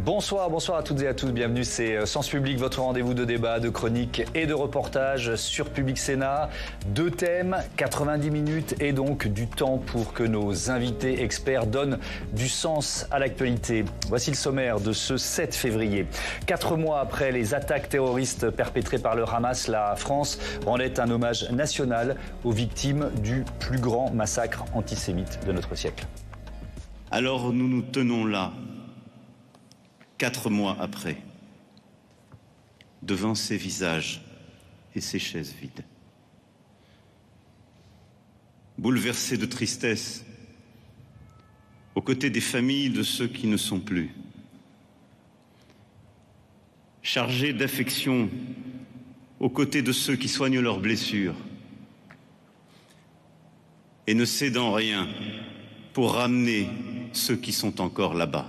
Bonsoir, bonsoir à toutes et à tous, bienvenue, c'est Sens Public, votre rendez-vous de débat, de chronique et de reportage sur Public Sénat. Deux thèmes, 90 minutes et donc du temps pour que nos invités experts donnent du sens à l'actualité. Voici le sommaire de ce 7 février. 4 mois après les attaques terroristes perpétrées par le Hamas, la France rendait un hommage national aux victimes du plus grand massacre antisémite de notre siècle. Alors nous nous tenons là, 4 mois après, devant ces visages et ces chaises vides. Bouleversés de tristesse, aux côtés des familles de ceux qui ne sont plus. Chargés d'affection, aux côtés de ceux qui soignent leurs blessures. Et ne cédant rien pour ramener ceux qui sont encore là-bas.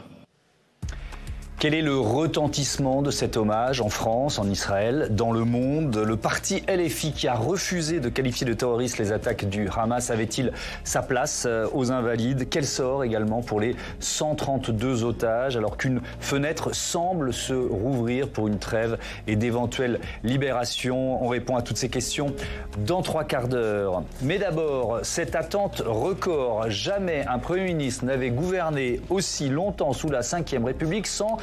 Quel est le retentissement de cet hommage en France, en Israël, dans le monde? Le parti LFI qui a refusé de qualifier de terroristes les attaques du Hamas avait-il sa place aux Invalides? Quel sort également pour les 132 otages alors qu'une fenêtre semble se rouvrir pour une trêve et d'éventuelles libérations? On répond à toutes ces questions dans 3 quarts d'heure. Mais d'abord, cette attente record. Jamais un Premier ministre n'avait gouverné aussi longtemps sous la Ve République sans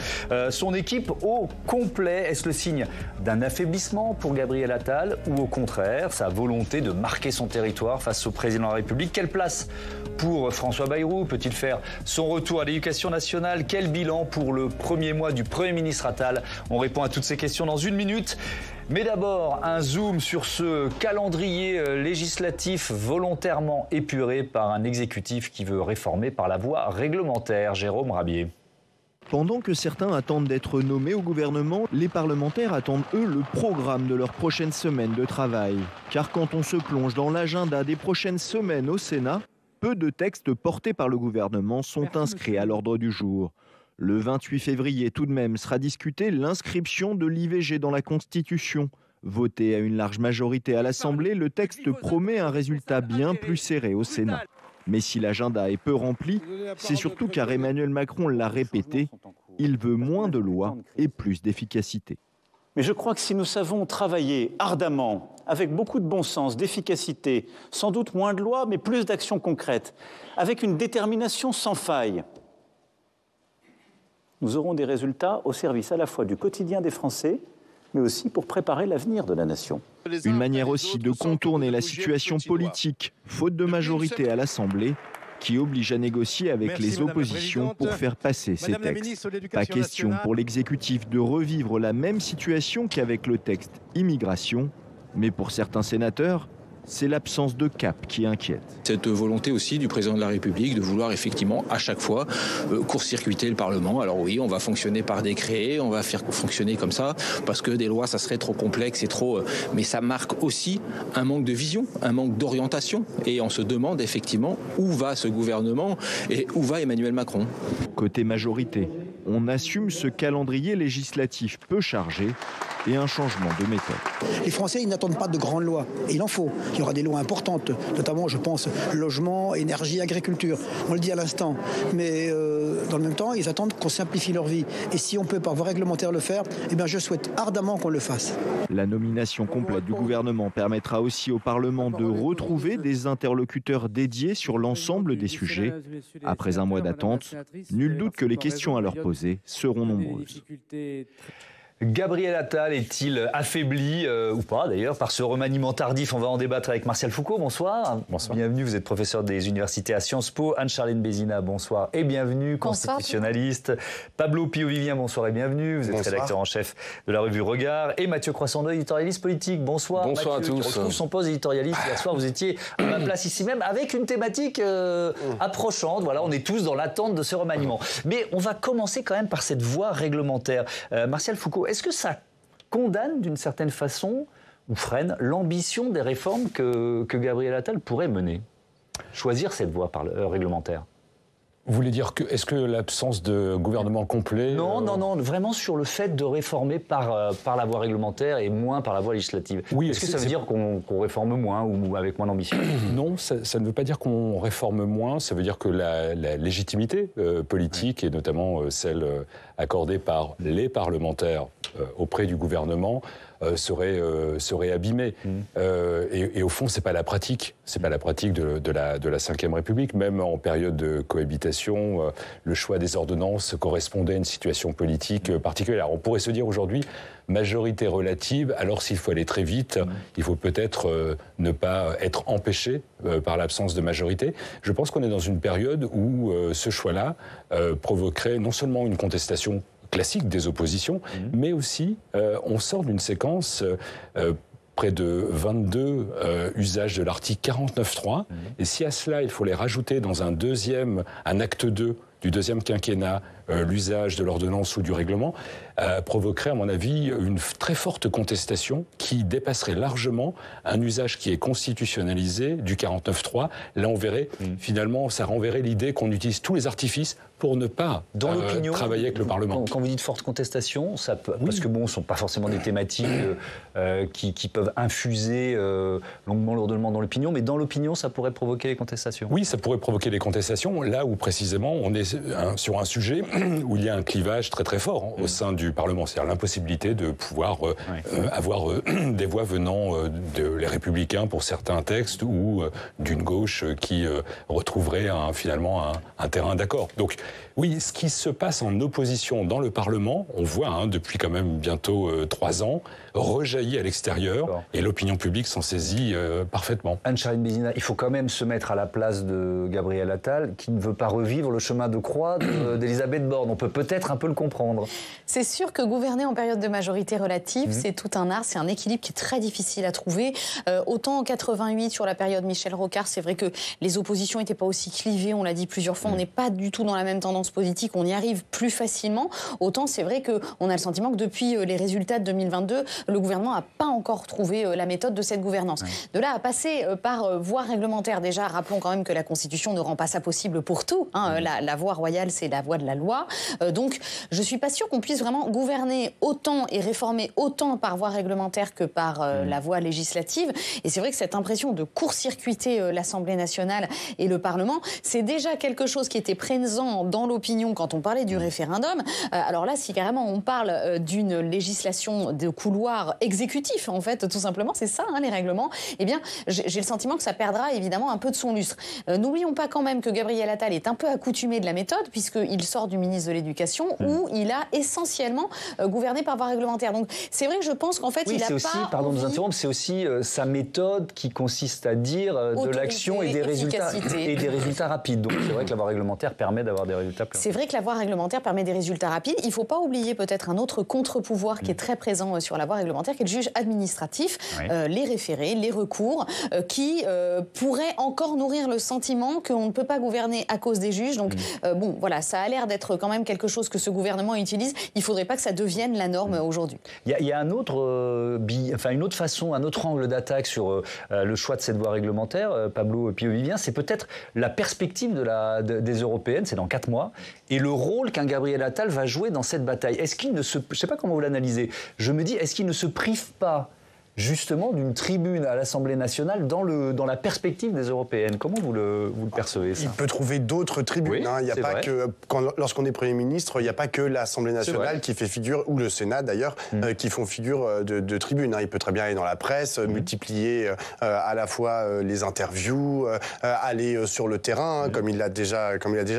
son équipe au complet. Est-ce le signe d'un affaiblissement pour Gabriel Attal ou au contraire sa volonté de marquer son territoire face au président de la République? Quelle place pour François Bayrou? Peut-il faire son retour à l'éducation nationale? Quel bilan pour le premier mois du Premier ministre Attal? On répond à toutes ces questions dans 1 minute. Mais d'abord, un zoom sur ce calendrier législatif volontairement épuré par un exécutif qui veut réformer par la voie réglementaire. Jérôme Rabier. Pendant que certains attendent d'être nommés au gouvernement, les parlementaires attendent, eux, le programme de leurs prochaines semaines de travail. Car quand on se plonge dans l'agenda des prochaines semaines au Sénat, peu de textes portés par le gouvernement sont inscrits à l'ordre du jour. Le 28 février, tout de même, sera discutée l'inscription de l'IVG dans la Constitution. Voté à une large majorité à l'Assemblée, le texte promet un résultat bien plus serré au Sénat. Mais si l'agenda est peu rempli, c'est surtout car Emmanuel Macron l'a répété, il veut moins de lois et plus d'efficacité. Mais je crois que si nous savons travailler ardemment, avec beaucoup de bon sens, d'efficacité, sans doute moins de lois, mais plus d'actions concrètes, avec une détermination sans faille, nous aurons des résultats au service à la fois du quotidien des Français, mais aussi pour préparer l'avenir de la nation. Une manière aussi de contourner la situation politique, faute de majorité à l'Assemblée, qui oblige à négocier avec les oppositions pour faire passer ces textes. Pas question pour l'exécutif de revivre la même situation qu'avec le texte immigration, mais pour certains sénateurs, c'est l'absence de cap qui inquiète. Cette volonté aussi du président de la République de vouloir effectivement à chaque fois court-circuiter le Parlement. Alors oui, on va fonctionner par décret, on va faire fonctionner comme ça, parce que des lois, ça serait trop complexe et trop... Mais ça marque aussi un manque de vision, un manque d'orientation. Et on se demande effectivement où va ce gouvernement et où va Emmanuel Macron. Côté majorité, on assume ce calendrier législatif peu chargé et un changement de méthode. Les Français, ils n'attendent pas de grandes lois. Et il en faut. Il y aura des lois importantes, notamment, je pense, logement, énergie, agriculture. On le dit à l'instant. Mais dans le même temps, ils attendent qu'on simplifie leur vie. Et si on peut par voie réglementaire le faire, eh bien, je souhaite ardemment qu'on le fasse. La nomination complète du gouvernement permettra aussi au Parlement de retrouver des interlocuteurs dédiés sur l'ensemble des sujets. Après un mois d'attente, nul doute que les questions à leur poser seront nombreuses. Gabriel Attal est-il affaibli, ou pas d'ailleurs, par ce remaniement tardif? On va en débattre avec Martial Foucault, bonsoir. Bonsoir. Bienvenue, vous êtes professeur des universités à Sciences Po. Anne-Charlène Bézina, bonsoir et bienvenue, constitutionnaliste. Pablo Pio-Vivien, bonsoir et bienvenue, vous êtes rédacteur en chef de la revue Regard. Et Mathieu Croissant-Deuil, éditorialiste politique, bonsoir. Bonsoir Mathieu, à tous. qui retrouve son poste d'éditorialiste. Hier soir, vous étiez à ma place ici même avec une thématique approchante. Voilà, on est tous dans l'attente de ce remaniement. Mais on va commencer quand même par cette voie réglementaire. Martial Foucault, est-ce que ça condamne d'une certaine façon ou freine l'ambition des réformes que Gabriel Attal pourrait mener? Choisir cette voie réglementaire. Vous voulez dire que, est-ce que l'absence de gouvernement complet... Non, vraiment sur le fait de réformer par la voie réglementaire et moins par la voie législative. Oui, est-ce que ça veut dire qu'on réforme moins ou avec moins d'ambition? Non, ça ne veut pas dire qu'on réforme moins, ça veut dire que la légitimité politique, et notamment celle accordée par les parlementaires auprès du gouvernement, serait abîmée. Et au fond, c'est pas la pratique. C'est pas la pratique de la Ve République. Même en période de cohabitation, le choix des ordonnances correspondait à une situation politique particulière. On pourrait se dire aujourd'hui, majorité relative, alors s'il faut aller très vite, il faut peut-être ne pas être empêché par l'absence de majorité. Je pense qu'on est dans une période où ce choix-là provoquerait non seulement une contestation classique des oppositions, mais aussi on sort d'une séquence près de 22 usages de l'article 49.3, et si à cela il faut les rajouter dans un acte 2 du deuxième quinquennat, l'usage de l'ordonnance ou du règlement, provoquerait, à mon avis, une très forte contestation qui dépasserait largement un usage qui est constitutionnalisé du 49.3. Là, on verrait, finalement, ça renverrait l'idée qu'on utilise tous les artifices pour ne pas travailler avec le Parlement. Quand vous dites forte contestation, ça peut, parce que ce ne sont pas forcément des thématiques qui peuvent infuser longuement, lourdement dans l'opinion, mais dans l'opinion, ça pourrait provoquer des contestations. Oui, ça pourrait provoquer des contestations, là où précisément on est sur un sujet où il y a un clivage très très fort au sein du Parlement, c'est-à-dire l'impossibilité de pouvoir avoir des voix venant les Républicains pour certains textes ou d'une gauche qui retrouverait finalement un terrain d'accord. Donc oui, ce qui se passe en opposition dans le Parlement, on voit depuis quand même bientôt 3 ans, rejaillit à l'extérieur et l'opinion publique s'en saisit parfaitement. Anne-Charline Bézina, il faut quand même se mettre à la place de Gabriel Attal qui ne veut pas revivre le chemin de croix d'Elisabeth Borne. On peut peut-être un peu le comprendre. C'est sûr que gouverner en période de majorité relative, c'est tout un art, c'est un équilibre qui est très difficile à trouver. Autant en 88, sur la période Michel Rocard, c'est vrai que les oppositions n'étaient pas aussi clivées, on l'a dit plusieurs fois, on n'est pas du tout dans la même tendance politique, on y arrive plus facilement. Autant c'est vrai qu'on a le sentiment que depuis les résultats de 2022, le gouvernement n'a pas encore trouvé la méthode de cette gouvernance. De là à passer par voie réglementaire, déjà, rappelons quand même que la Constitution ne rend pas ça possible pour tout. La voie royale, c'est la voie de la loi. Donc, je ne suis pas sûre qu'on puisse vraiment gouverner autant et réformer autant par voie réglementaire que par la voie législative. Et c'est vrai que cette impression de court-circuiter l'Assemblée nationale et le Parlement, c'est déjà quelque chose qui était présent dans l'opinion quand on parlait du référendum. Alors là, si carrément on parle d'une législation de couloir exécutif, en fait, tout simplement, c'est ça, les règlements, eh bien, j'ai le sentiment que ça perdra évidemment un peu de son lustre. N'oublions pas quand même que Gabriel Attal est un peu accoutumé de la méthode, puisqu'il sort du ministre de l'Éducation, où il a essentiellement gouverné par voie réglementaire. Donc, c'est vrai que je pense qu'en fait, il a pas... Pardon de vous interrompre, c'est aussi sa méthode qui consiste à dire de l'action et des résultats rapides. Donc, c'est vrai que la voie réglementaire permet d'avoir des résultats plus rapides. C'est vrai que la voie réglementaire permet des résultats rapides. Il ne faut pas oublier peut-être un autre contre-pouvoir qui est très présent sur la voie réglementaire, qui est le juge administratif, les référés, les recours, qui pourraient encore nourrir le sentiment qu'on ne peut pas gouverner à cause des juges. Donc, bon, voilà, ça a l'air d'être quand même quelque chose que ce gouvernement utilise. Il ne faudrait pas que ça devienne la norme aujourd'hui. Il y a un autre, une autre façon, un autre angle d'attaque sur le choix de cette voie réglementaire, Pablo Pio-Vivien, c'est peut-être la perspective des européennes, c'est dans 4 mois, et le rôle qu'un Gabriel Attal va jouer dans cette bataille. Est-ce qu'il ne se... Je ne sais pas comment vous l'analysez. Je me dis, est-ce qu'il ne se prive pas justement d'une tribune à l'Assemblée nationale dans la perspective des européennes? Comment vous le percevez, ça? Il peut trouver d'autres tribunes. Il n'y a pas que, lorsqu'on est Premier ministre, il n'y a pas que l'Assemblée nationale qui fait figure, ou le Sénat d'ailleurs, qui font figure de tribune. Il peut très bien aller dans la presse, multiplier à la fois les interviews, aller sur le terrain, comme il a déjà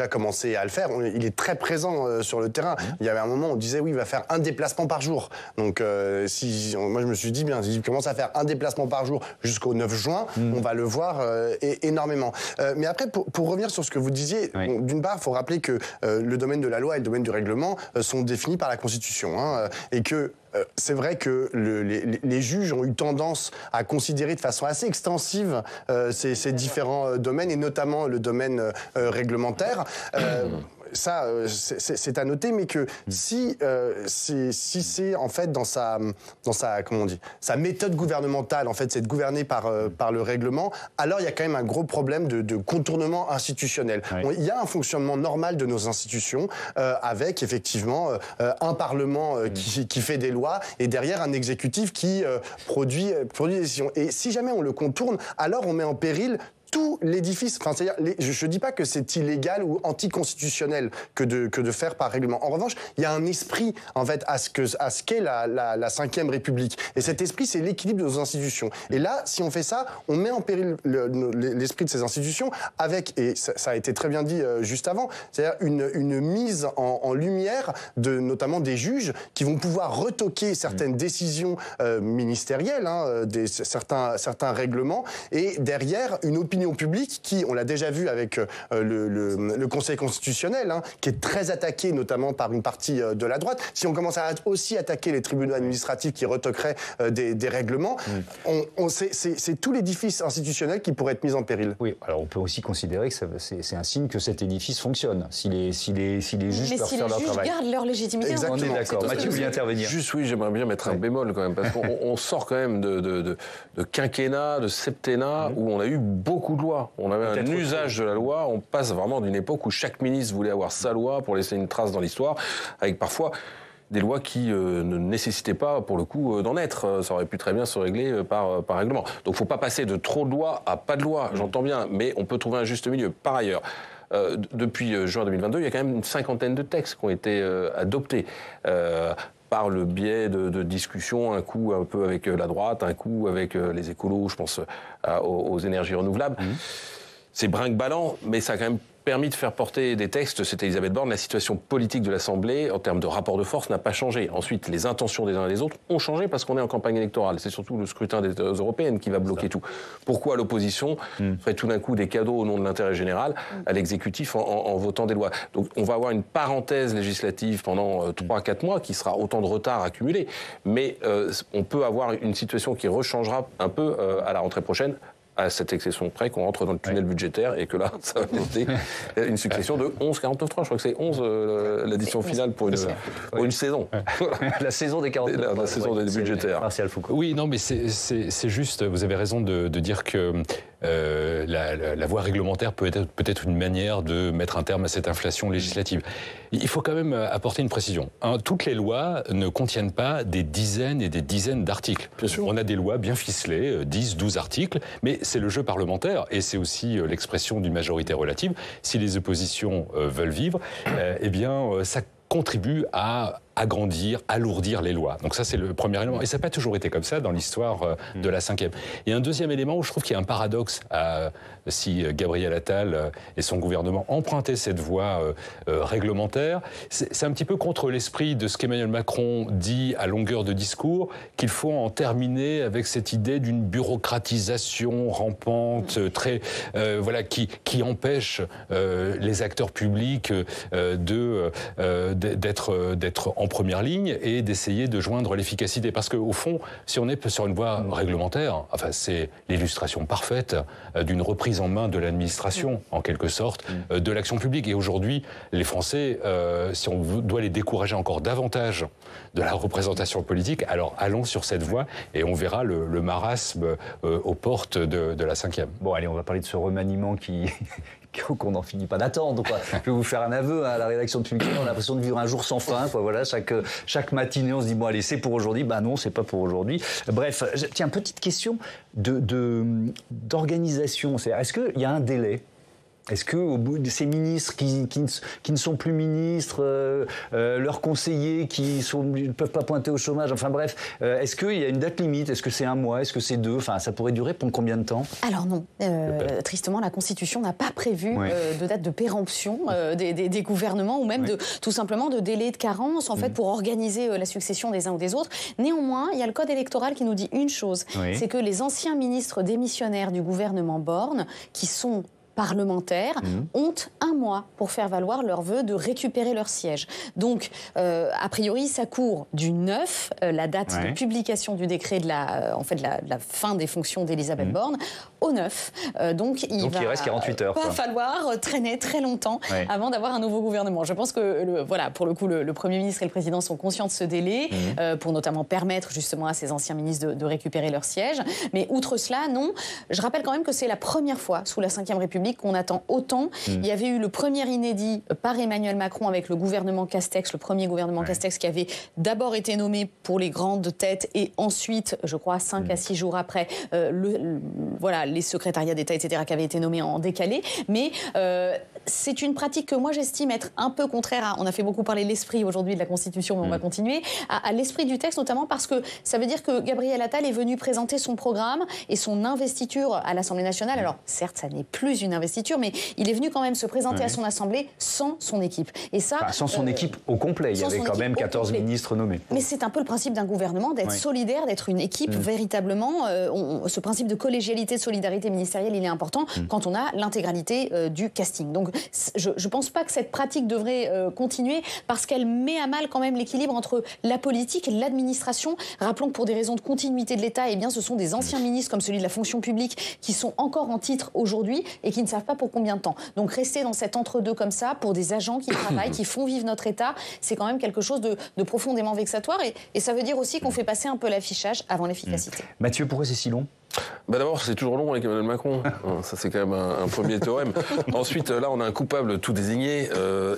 commencé à le faire. Il est très présent sur le terrain. Il y avait un moment où on disait, oui, il va faire un déplacement par jour. Donc, moi je me suis dit, bien, commence à faire un déplacement par jour jusqu'au 9 juin, on va le voir énormément. Mais après, pour revenir sur ce que vous disiez, d'une part, il faut rappeler que le domaine de la loi et le domaine du règlement sont définis par la Constitution. Et que c'est vrai que les juges ont eu tendance à considérer de façon assez extensive ces différents domaines, et notamment le domaine réglementaire. c'est à noter, mais que si c'est en fait dans sa comment on dit, sa méthode gouvernementale, en fait, c'est de gouverner par le règlement, alors il y a quand même un gros problème de contournement institutionnel. Ouais. Il y a un fonctionnement normal de nos institutions avec effectivement un Parlement qui fait des lois et derrière un exécutif qui produit des décisions. Et si jamais on le contourne, alors on met en péril tout l'édifice. Enfin, c'est-à-dire, je ne dis pas que c'est illégal ou anticonstitutionnel que de faire par règlement. En revanche, il y a un esprit, en fait, à ce qu'est la Ve République. Et cet esprit, c'est l'équilibre de nos institutions. Et là, si on fait ça, on met en péril l'esprit de ces institutions avec, et ça a été très bien dit juste avant, c'est-à-dire une mise en lumière notamment des juges qui vont pouvoir retoquer certaines décisions ministérielles, certains règlements, et derrière, une opinion publique qui, on l'a déjà vu avec le Conseil constitutionnel, qui est très attaqué notamment par une partie de la droite. Si on commence à aussi attaquer les tribunaux administratifs qui retoqueraient des règlements, c'est tout l'édifice institutionnel qui pourrait être mis en péril. Oui, alors on peut aussi considérer que c'est un signe que cet édifice fonctionne, si les juges peuvent faire leur travail. Mais si les juges gardent leur légitimité. Exactement. On est d'accord. Mathieu voulait intervenir. Juste, oui, j'aimerais bien mettre un bémol quand même, parce qu'on sort quand même de quinquennat, de septennat, où on a eu beaucoup de lois. On avait un usage de la loi. On passe vraiment d'une époque où chaque ministre voulait avoir sa loi pour laisser une trace dans l'histoire, avec parfois des lois qui ne nécessitaient pas, pour le coup, d'en être. Ça aurait pu très bien se régler par règlement. Donc il ne faut pas passer de trop de lois à pas de loi, j'entends bien, mais on peut trouver un juste milieu. Par ailleurs, depuis juin 2022, il y a quand même une 50aine de textes qui ont été adoptés. Par le biais de discussions, un coup un peu avec la droite, un coup avec les écolos, je pense aux énergies renouvelables. C'est brinque-ballant, mais ça a quand même permis de faire porter des textes. C'était Elisabeth Borne. La situation politique de l'Assemblée, en termes de rapport de force, n'a pas changé. Ensuite, les intentions des uns et des autres ont changé parce qu'on est en campagne électorale. C'est surtout le scrutin des européennes qui va bloquer tout. Pourquoi l'opposition ferait tout d'un coup des cadeaux au nom de l'intérêt général à l'exécutif en votant des lois? Donc on va avoir une parenthèse législative pendant 3-4 mois qui sera autant de retard accumulé. Mais on peut avoir une situation qui rechangera un peu à la rentrée prochaine, à cette exception près qu'on rentre dans le tunnel budgétaire et que là, ça va être une succession de 11-49-3. Je crois que c'est 11 l'addition finale pour une saison. La saison des 49. La saison des budgétaires. Martial Foucault. Oui, non, mais c'est juste, vous avez raison de dire que la voie réglementaire peut être une manière de mettre un terme à cette inflation législative. Il faut quand même apporter une précision. Toutes les lois ne contiennent pas des dizaines et des dizaines d'articles. On a des lois bien ficelées, 10, 12 articles, mais c'est le jeu parlementaire et c'est aussi l'expression d'une majorité relative. Si les oppositions veulent vivre, eh bien, ça contribue à agrandir, alourdir les lois. Donc ça, c'est le premier élément. Et ça n'a pas toujours été comme ça dans l'histoire de la Ve. Et un deuxième élément où je trouve qu'il y a un paradoxe si Gabriel Attal et son gouvernement empruntaient cette voie réglementaire, c'est un petit peu contre l'esprit de ce qu'Emmanuel Macron dit à longueur de discours, qu'il faut en terminer avec cette idée d'une bureaucratisation rampante, qui empêche les acteurs publics d'être en première ligne et d'essayer de joindre l'efficacité. Parce qu'au fond, si on est sur une voie réglementaire, c'est l'illustration parfaite d'une reprise en main de l'administration, en quelque sorte, de l'action publique. Et aujourd'hui, les Français, si on doit les décourager encore davantage de la représentation politique, alors allons sur cette voie et on verra le marasme aux portes de la Ve. Bon, allez, on va parler de ce remaniement qu'on n'en finit pas d'attendre, quoi. Je vais vous faire un aveu, à la rédaction de Public, on a l'impression de vivre un jour sans fin, quoi. Voilà, chaque matinée, on se dit, bon, allez, c'est pour aujourd'hui. Ben non, c'est pas pour aujourd'hui. Bref, tiens, petite question d'organisation. C'est-à-dire, est-ce qu'il y a un délai? Est-ce que au bout de ces ministres qui ne sont plus ministres, leurs conseillers qui ne peuvent pas pointer au chômage, enfin bref, est-ce qu'il y a une date limite? Est-ce que c'est 1 mois? Est-ce que c'est 2? Enfin, ça pourrait durer pendant combien de temps? Alors non, tristement, la Constitution n'a pas prévu de date de péremption des gouvernements ou même tout simplement de délai de carence en fait pour organiser la succession des uns ou des autres. Néanmoins, il y a le code électoral qui nous dit une chose, c'est que les anciens ministres démissionnaires du gouvernement Borne, qui sont parlementaires, ont 1 mois pour faire valoir leur vœu de récupérer leur siège. Donc, a priori, ça court du 9, la date de publication du décret de la fin des fonctions d'Elisabeth Borne, au 9. Donc il reste 48 heures. Va falloir traîner très longtemps avant d'avoir un nouveau gouvernement. Je pense que, pour le coup, le Premier ministre et le Président sont conscients de ce délai pour notamment permettre justement à ces anciens ministres de récupérer leur siège. Mais outre cela, non. Je rappelle quand même que c'est la première fois sous la Ve République qu'on attend autant. Il y avait eu le premier inédit par Emmanuel Macron avec le gouvernement Castex, le premier gouvernement Castex qui avait d'abord été nommé pour les grandes têtes et ensuite, je crois, 5 à 6 jours après, les secrétariats d'État, etc., qui avaient été nommés en décalé. Mais c'est une pratique que moi j'estime être un peu contraire à... On a fait beaucoup parler de l'esprit aujourd'hui de la Constitution, mais on va continuer. À l'esprit du texte, notamment parce que ça veut dire que Gabriel Attal est venu présenter son programme et son investiture à l'Assemblée nationale. Alors, certes, ça n'est plus une investiture, mais il est venu quand même se présenter à son Assemblée sans son équipe. Et ça, sans son équipe au complet. Il y avait quand même 14 ministres nommés. Mais c'est un peu le principe d'un gouvernement, d'être solidaire, d'être une équipe véritablement. Ce principe de collégialité, de solidarité ministérielle, il est important quand on a l'intégralité du casting. Donc, je ne pense pas que cette pratique devrait continuer parce qu'elle met à mal quand même l'équilibre entre la politique et l'administration. Rappelons que pour des raisons de continuité de l'État, eh bien, ce sont des anciens ministres comme celui de la fonction publique qui sont encore en titre aujourd'hui et qui ne savent pas pour combien de temps. Donc rester dans cet entre-deux comme ça, pour des agents qui travaillent, qui font vivre notre État, c'est quand même quelque chose de profondément vexatoire et ça veut dire aussi qu'on fait passer un peu l'affichage avant l'efficacité. Mathieu, pourquoi c'est si long ? D'abord, c'est toujours long avec Emmanuel Macron. Ça, c'est quand même un premier théorème. Ensuite, là, on a un coupable tout désigné.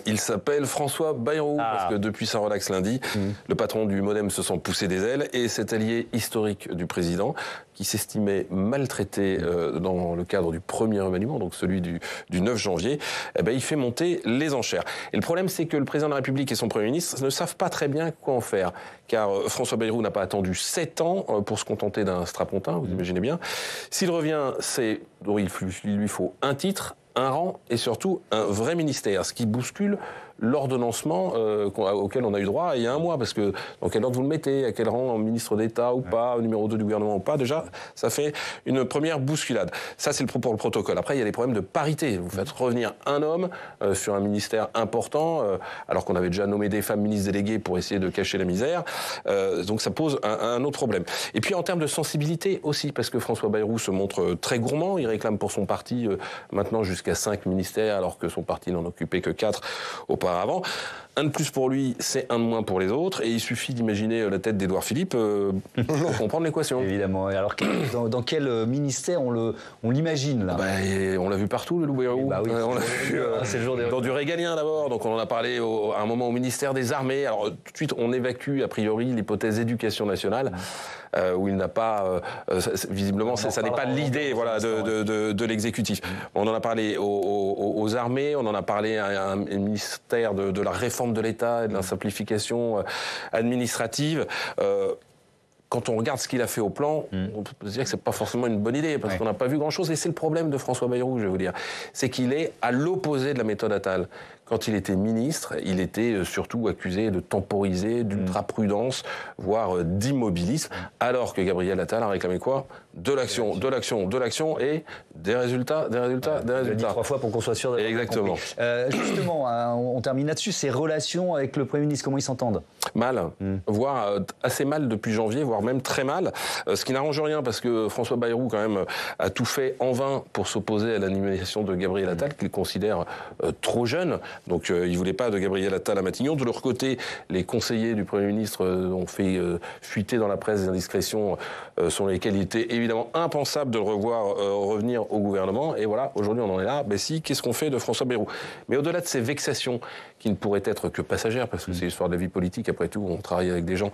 Il s'appelle François Bayrou. Parce que depuis sa relaxe lundi, le patron du Modem se sent pousser des ailes. Et cet allié historique du président, qui s'estimait maltraité dans le cadre du premier remaniement, donc celui du 9 janvier, il fait monter les enchères. Et le problème, c'est que le président de la République et son Premier ministre ne savent pas très bien quoi en faire. Car François Bayrou n'a pas attendu 7 ans pour se contenter d'un strapontin, vous imaginez bien. S'il revient, il lui faut un titre, un rang et surtout un vrai ministère, ce qui bouscule l'ordonnancement auquel on a eu droit il y a un mois, parce que dans quel ordre vous le mettez, à quel rang, ministre d'État ou pas, numéro 2 du gouvernement ou pas, déjà, ça fait une première bousculade. Ça, c'est pour le protocole. Après, il y a des problèmes de parité. Vous faites revenir un homme sur un ministère important, alors qu'on avait déjà nommé des femmes ministres déléguées pour essayer de cacher la misère. Donc ça pose un autre problème. Et puis en termes de sensibilité aussi, parce que François Bayrou se montre très gourmand, il réclame pour son parti maintenant jusqu'à 5 ministères, alors que son parti n'en occupait que 4 auparavant. Un de plus pour lui, c'est un de moins pour les autres. Et il suffit d'imaginer la tête d'Édouard Philippe pour comprendre l'équation. Évidemment. Et alors, dans quel ministère on l'imagine, là ? On l'a vu partout, le loup Bayrou. On l'a vu c'est le jour dans du régalien, d'abord. Donc, on en a parlé à un moment au ministère des Armées. Alors, tout de suite, on évacue, a priori, l'hypothèse éducation nationale. Où il n'a pas... visiblement, ça n'est pas l'idée de l'exécutif. On en a parlé aux armées, on en a parlé à un ministère de la réforme de l'État et de la simplification administrative. Quand on regarde ce qu'il a fait au plan, on peut se dire que c'est pas forcément une bonne idée, parce qu'on n'a pas vu grand-chose. Et c'est le problème de François Bayrou, je vais vous dire. C'est qu'il est à l'opposé de la méthode Attal. Quand il était ministre, il était surtout accusé de temporiser, d'ultra-prudence, voire d'immobilisme, alors que Gabriel Attal a réclamé quoi ? De l'action, de l'action, de l'action et des résultats, des résultats, des résultats. Je l'ai dit 3 fois pour qu'on soit sûr d'avoir Exactement. Justement, on termine là-dessus, ces relations avec le Premier ministre, comment ils s'entendent ? Mal, voire assez mal depuis janvier, voire même très mal, ce qui n'arrange rien parce que François Bayrou quand même a tout fait en vain pour s'opposer à la nomination de Gabriel Attal, qu'il considère trop jeune. Donc il ne voulait pas de Gabriel Attal à Matignon. De leur côté, les conseillers du Premier ministre ont fait fuiter dans la presse des indiscrétions sur lesquelles il était évidemment impensable de le revoir revenir au gouvernement. Et voilà, aujourd'hui on en est là. Qu'est-ce qu'on fait de François Bayrou ? Mais au-delà de ces vexations qui ne pourraient être que passagères, parce que c'est l'histoire de la vie politique, après tout, on travaille avec des gens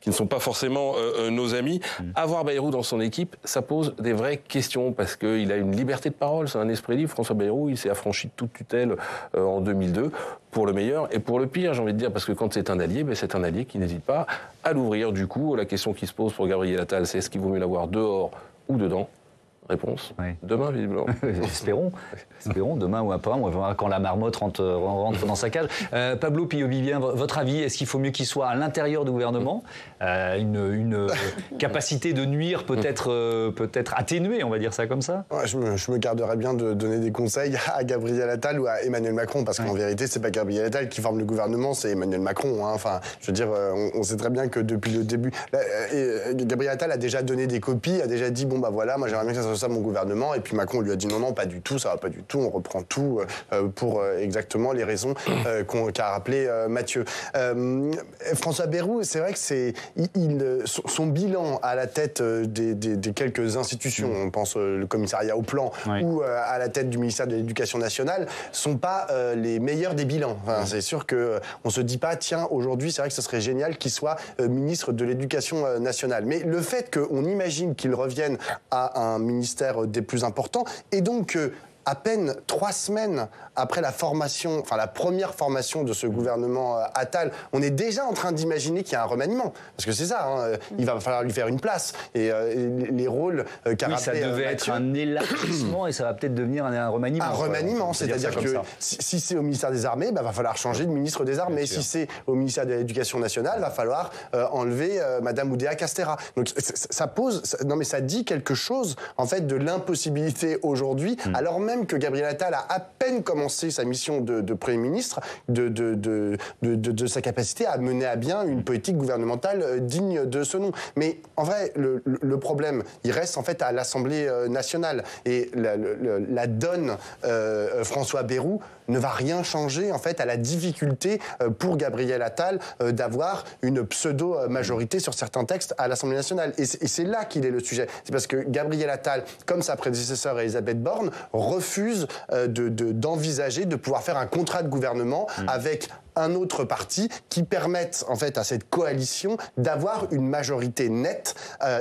qui ne sont pas forcément nos amis. Avoir Bayrou dans son équipe, ça pose des vraies questions, parce qu'il a une liberté de parole, c'est un esprit libre. François Bayrou, il s'est affranchi de toute tutelle en 2002, pour le meilleur et pour le pire, j'ai envie de dire, parce que quand c'est un allié, c'est un allié qui n'hésite pas à l'ouvrir. Du coup, la question qui se pose pour Gabriel Attal, c'est est-ce qu'il vaut mieux l'avoir dehors ou dedans ? Réponse, demain, visiblement. Espérons, demain ou après, on verra quand la marmotte rentre dans sa cage. Pablo Pillot-Vivien, votre avis, est-ce qu'il faut mieux qu'il soit à l'intérieur du gouvernement, une capacité de nuire peut-être atténuée, on va dire ça comme ça ? Je me garderais bien de donner des conseils à Gabriel Attal ou à Emmanuel Macron, parce qu'en vérité, c'est pas Gabriel Attal qui forme le gouvernement, c'est Emmanuel Macron. Enfin, je veux dire, on sait très bien que depuis le début, Gabriel Attal a déjà donné des copies, a déjà dit, moi j'aimerais bien que ça ça mon gouvernement. Et puis Macron lui a dit non, pas du tout, ça va pas du tout, on reprend tout pour exactement les raisons qu'a rappelé Mathieu. François Bayrou, c'est vrai que son bilan à la tête des quelques institutions, on pense le commissariat au plan ou à la tête du ministère de l'Éducation nationale, sont pas les meilleurs des bilans. Enfin, c'est sûr qu'on se dit pas, tiens, aujourd'hui, c'est vrai que ce serait génial qu'il soit ministre de l'Éducation nationale. Mais le fait qu'on imagine qu'il revienne à un ministère des plus importants, et donc à peine 3 semaines après la première formation de ce gouvernement Attal, on est déjà en train d'imaginer qu'il y a un remaniement. Parce que c'est ça, il va falloir lui faire une place. Et les rôles qu'a rappelé ça devait être un élargissement et ça va peut-être devenir un remaniement. Un remaniement, c'est-à-dire que si c'est au ministère des Armées, va falloir changer de ministre des Armées. Si c'est au ministère de l'Éducation nationale, va falloir enlever Madame Oudéa Castéra. Donc ça dit quelque chose en fait de l'impossibilité aujourd'hui, alors même que Gabriel Attal a à peine commencé sa mission de Premier ministre, de sa capacité à mener à bien une politique gouvernementale digne de ce nom. Mais en vrai, le problème, il reste en fait à l'Assemblée nationale. Et la donne François Bayrou ne va rien changer en fait à la difficulté pour Gabriel Attal d'avoir une pseudo-majorité sur certains textes à l'Assemblée nationale. Et c'est là qu'il est le sujet. C'est parce que Gabriel Attal, comme sa prédécesseur Elisabeth Borne, refuse d'envisager de pouvoir faire un contrat de gouvernement avec un autre parti qui permette en fait à cette coalition d'avoir une majorité nette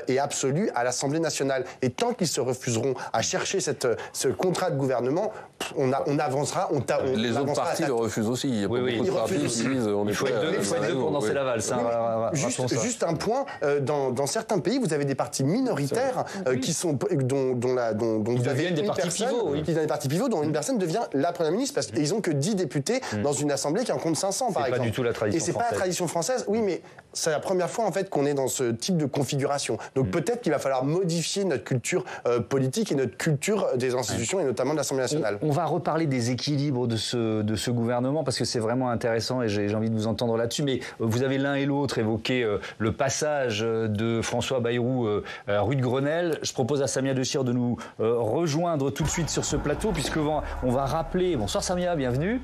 et absolue à l'Assemblée nationale. Et tant qu'ils se refuseront à chercher ce contrat de gouvernement, on avancera. Les autres partis le refusent aussi. Il y a beaucoup de partis qui disent il faut être deux pour danser la valse. Juste un point, dans certains pays, vous avez des partis minoritaires qui sont dont vous avez des partis pivots. Qui deviennent des partis pivots dont une personne devient la première ministre parce qu'ils ont que 10 députés dans une assemblée qui en compte 500 par exemple. C'est pas du tout la tradition française. Et c'est pas la tradition française. Oui, mais c'est la première fois en fait qu'on est dans ce type de configuration. Donc peut-être qu'il va falloir modifier notre culture politique et notre culture des institutions et notamment de l'Assemblée nationale. On va reparler des équilibres de ce gouvernement parce que c'est vraiment intéressant et j'ai envie de vous entendre là-dessus. Mais vous avez l'un et l'autre évoqué le passage de François Bayrou rue de Grenelle. Je propose à Samia Dechir de nous rejoindre tout de suite sur ce plateau puisqu'on va rappeler, bonsoir Samia, bienvenue,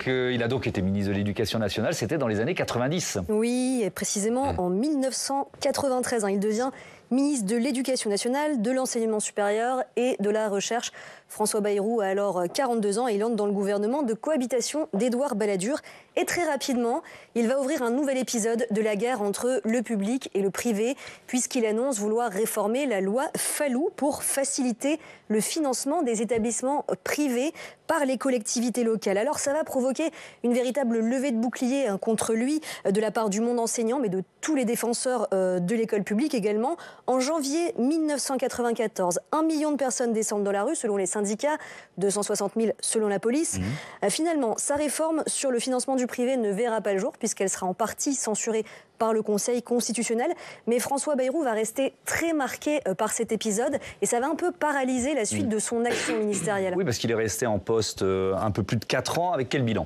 qu'il a donc été ministre de l'Éducation nationale, c'était dans les années 90. Oui, et précisément en 1993. Il devient ministre de l'Éducation nationale, de l'Enseignement supérieur et de la Recherche. François Bayrou a alors 42 ans et il entre dans le gouvernement de cohabitation d'Édouard Balladur. Et très rapidement, il va ouvrir un nouvel épisode de la guerre entre le public et le privé, puisqu'il annonce vouloir réformer la loi Fallou pour faciliter le financement des établissements privés par les collectivités locales. Alors ça va provoquer une véritable levée de bouclier contre lui de la part du monde enseignant, mais de tous les défenseurs de l'école publique également. En janvier 1994, 1 million de personnes descendent dans la rue selon les syndicats, 260 000 selon la police. Finalement, sa réforme sur le financement du privé ne verra pas le jour puisqu'elle sera en partie censurée par le Conseil constitutionnel. Mais François Bayrou va rester très marqué par cet épisode et ça va un peu paralyser la suite de son action ministérielle. Oui, parce qu'il est resté en poste un peu plus de 4 ans. Avec quel bilan ?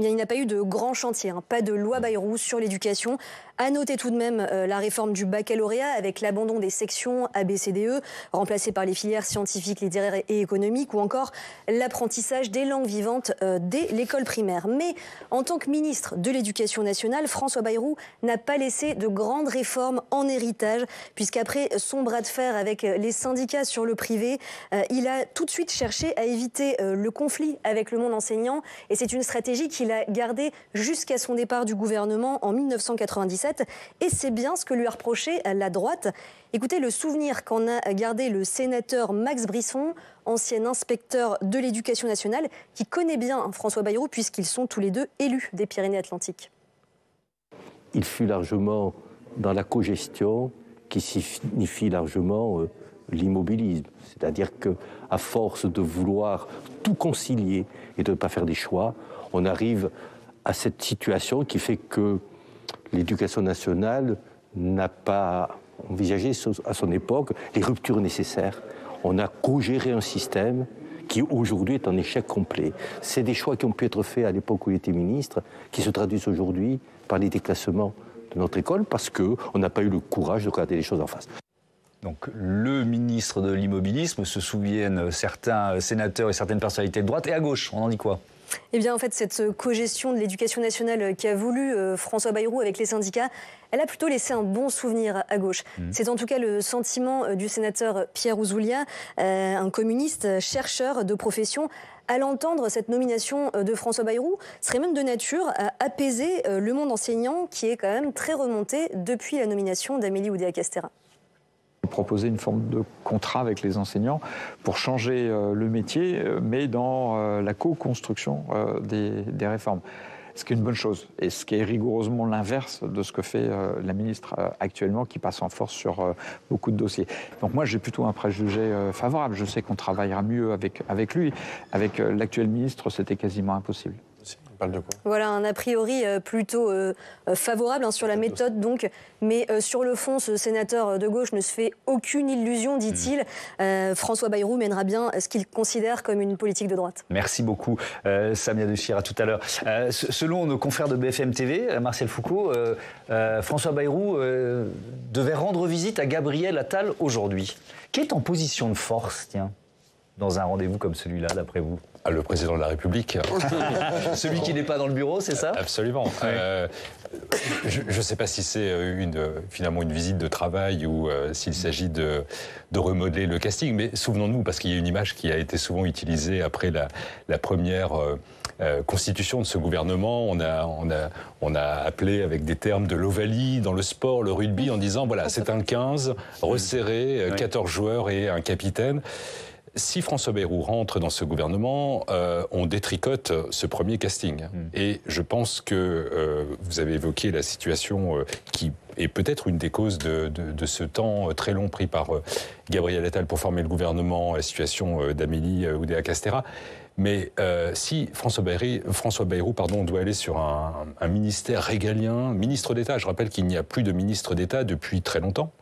Il n'y a pas eu de grand chantier, pas de loi Bayrou sur l'éducation. À noter tout de même la réforme du baccalauréat avec l'abandon des sections ABCDE, remplacées par les filières scientifiques, littéraires et économiques, ou encore l'apprentissage des langues vivantes dès l'école primaire. Mais en tant que ministre de l'Éducation nationale, François Bayrou n'a pas laissé de grandes réformes en héritage, puisqu'après son bras de fer avec les syndicats sur le privé, il a tout de suite cherché à éviter le conflit avec le monde enseignant. Et c'est une stratégie qu'il a gardée jusqu'à son départ du gouvernement en 1997. Et c'est bien ce que lui a reproché la droite. Écoutez le souvenir qu'en a gardé le sénateur Max Brisson, ancien inspecteur de l'Éducation nationale, qui connaît bien François Bayrou puisqu'ils sont tous les deux élus des Pyrénées-Atlantiques. Il fut largement dans la cogestion qui signifie largement l'immobilisme. C'est-à-dire qu'à force de vouloir tout concilier et de ne pas faire des choix, on arrive à cette situation qui fait que l'Éducation nationale n'a pas envisagé à son époque les ruptures nécessaires. On a co-géré un système qui aujourd'hui est en échec complet. C'est des choix qui ont pu être faits à l'époque où il était ministre, qui se traduisent aujourd'hui par les déclassements de notre école parce qu'on n'a pas eu le courage de regarder les choses en face. Donc le ministre de l'immobilisme, se souviennent certains sénateurs et certaines personnalités de droite et à gauche. On en dit quoi ? Eh bien, en fait, cette cogestion de l'éducation nationale qu'a voulu François Bayrou avec les syndicats, elle a plutôt laissé un bon souvenir à gauche. C'est en tout cas le sentiment du sénateur Pierre Ouzoulias, un communiste, chercheur de profession. À l'entendre, cette nomination de François Bayrou serait même de nature à apaiser le monde enseignant qui est quand même très remonté depuis la nomination d'Amélie Oudéa-Castéra. Proposer une forme de contrat avec les enseignants pour changer le métier, mais dans la co-construction des réformes. Ce qui est une bonne chose, et ce qui est rigoureusement l'inverse de ce que fait la ministre actuellement, qui passe en force sur beaucoup de dossiers. Donc moi, j'ai plutôt un préjugé favorable. Je sais qu'on travaillera mieux avec lui. Avec l'actuel ministre, c'était quasiment impossible. parle de quoi? Voilà, un a priori plutôt favorable sur la méthode, donc, mais sur le fond, ce sénateur de gauche ne se fait aucune illusion, dit-il. François Bayrou mènera bien ce qu'il considère comme une politique de droite. Merci beaucoup, Samia Dechir, à tout à l'heure. Selon nos confrères de BFM TV, Martial Foucault, François Bayrou devait rendre visite à Gabriel Attal aujourd'hui. Qui est en position de force, tiens, dans un rendez-vous comme celui-là, d'après vous? Le président de la République. Celui qui n'est pas dans le bureau, c'est ça? Absolument. Ouais. Je ne sais pas si c'est finalement une visite de travail ou s'il s'agit de remodeler le casting, mais souvenons-nous, parce qu'il y a une image qui a été souvent utilisée après la première constitution de ce gouvernement, on a appelé avec des termes de l'ovalie dans le sport, le rugby, en disant voilà, c'est un 15 resserré, 14 joueurs et un capitaine. Si François Bayrou rentre dans ce gouvernement, on détricote ce premier casting. Et je pense que vous avez évoqué la situation qui est peut-être une des causes de ce temps très long pris par Gabriel Attal pour former le gouvernement, la situation d'Amélie Oudéa-Castéra. Mais si François Bayrou doit aller sur un ministère régalien, ministre d'État, je rappelle qu'il n'y a plus de ministre d'État depuis très longtemps,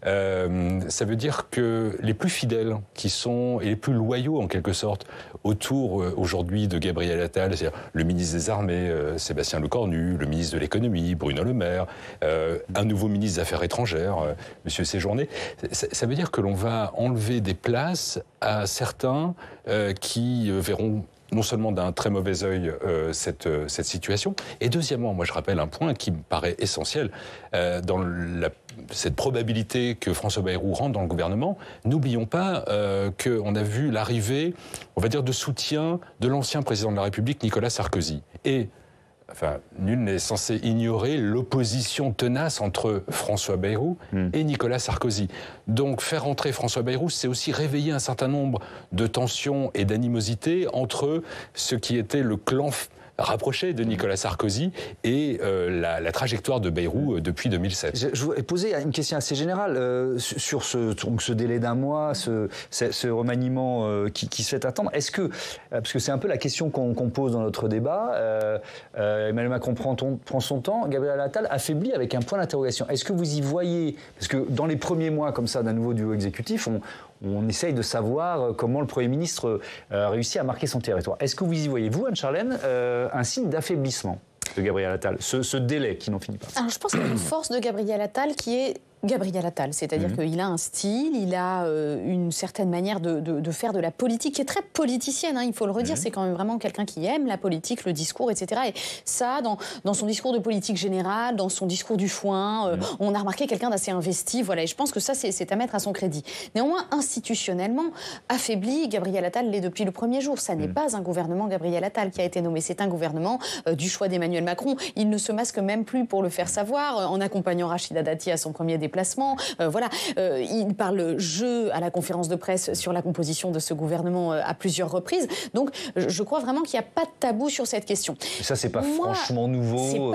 ça veut dire que les plus fidèles qui sont, et les plus loyaux en quelque sorte, autour aujourd'hui de Gabriel Attal, c'est-à-dire le ministre des Armées, Sébastien Lecornu, le ministre de l'Économie, Bruno Le Maire, un nouveau ministre des Affaires étrangères, M. Séjourné, ça veut dire que l'on va enlever des places à certains qui verront non seulement d'un très mauvais œil cette situation, et deuxièmement, moi je rappelle un point qui me paraît essentiel, dans cette probabilité que François Bayrou rentre dans le gouvernement, n'oublions pas qu'on a vu l'arrivée, on va dire, de soutien de l'ancien président de la République, Nicolas Sarkozy. Et nul n'est censé ignorer l'opposition tenace entre François Bayrou et Nicolas Sarkozy. Donc faire entrer François Bayrou, c'est aussi réveiller un certain nombre de tensions et d'animosités entre ce qui était le clan rapproché de Nicolas Sarkozy et la trajectoire de Bayrou depuis 2007. Je voulais poser une question assez générale sur ce délai d'un mois, ce remaniement qui se fait attendre. Est-ce que, parce que c'est un peu la question qu'on pose dans notre débat, Emmanuel Macron prend son temps, Gabriel Attal affaibli avec un point d'interrogation. Est-ce que vous y voyez, parce que dans les premiers mois comme ça d'un nouveau duo exécutif, on essaye de savoir comment le Premier ministre réussit à marquer son territoire. Est-ce que vous y voyez, vous, Anne-Charlène, un signe d'affaiblissement de Gabriel Attal, ce délai qui n'en finit pas? Alors, je pense qu'il y a une force de Gabriel Attal qui est Gabriel Attal, c'est-à-dire qu'il a un style, il a une certaine manière de faire de la politique qui est très politicienne, il faut le redire, c'est quand même vraiment quelqu'un qui aime la politique, le discours, etc. Et ça, dans son discours de politique générale, dans son discours du foin, on a remarqué quelqu'un d'assez investi, voilà, et je pense que ça, c'est à mettre à son crédit. Néanmoins, institutionnellement, affaibli, Gabriel Attal l'est depuis le premier jour. Ça n'est pas un gouvernement Gabriel Attal qui a été nommé, c'est un gouvernement du choix d'Emmanuel Macron. Il ne se masque même plus pour le faire savoir, en accompagnant Rachida Dati à son premier déplacement. Il parle jeu à la conférence de presse sur la composition de ce gouvernement à plusieurs reprises. Donc, je crois vraiment qu'il n'y a pas de tabou sur cette question. Et ça, c'est pas franchement nouveau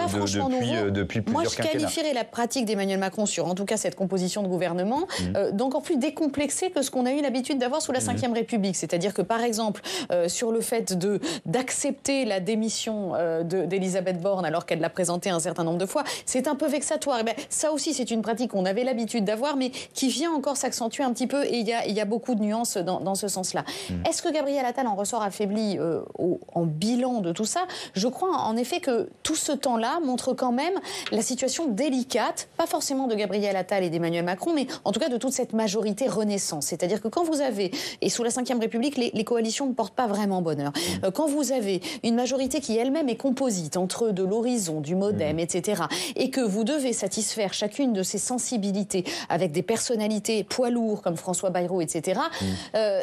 depuis plusieurs quinquennats. Moi, je qualifierais la pratique d'Emmanuel Macron sur, en tout cas, cette composition de gouvernement d'encore plus décomplexée que ce qu'on a eu l'habitude d'avoir sous la Ve République. C'est-à-dire que, par exemple, sur le fait d'accepter la démission d'Elisabeth Borne alors qu'elle l'a présentée un certain nombre de fois, c'est un peu vexatoire. Et ça aussi, c'est une pratique qu'on qu'on avait l'habitude d'avoir, mais qui vient encore s'accentuer un petit peu, et il y a beaucoup de nuances dans ce sens-là. Est-ce que Gabriel Attal en ressort affaibli en bilan de tout ça? Je crois en effet que tout ce temps-là montre quand même la situation délicate, pas forcément de Gabriel Attal et d'Emmanuel Macron, mais en tout cas de toute cette majorité Renaissance. C'est-à-dire que quand vous avez, et sous la Ve République, les coalitions ne portent pas vraiment bonheur. Quand vous avez une majorité qui elle-même est composite entre de l'Horizon, du Modem, etc., et que vous devez satisfaire chacune de ces sensibilités avec des personnalités poids lourds comme François Bayrou, etc.,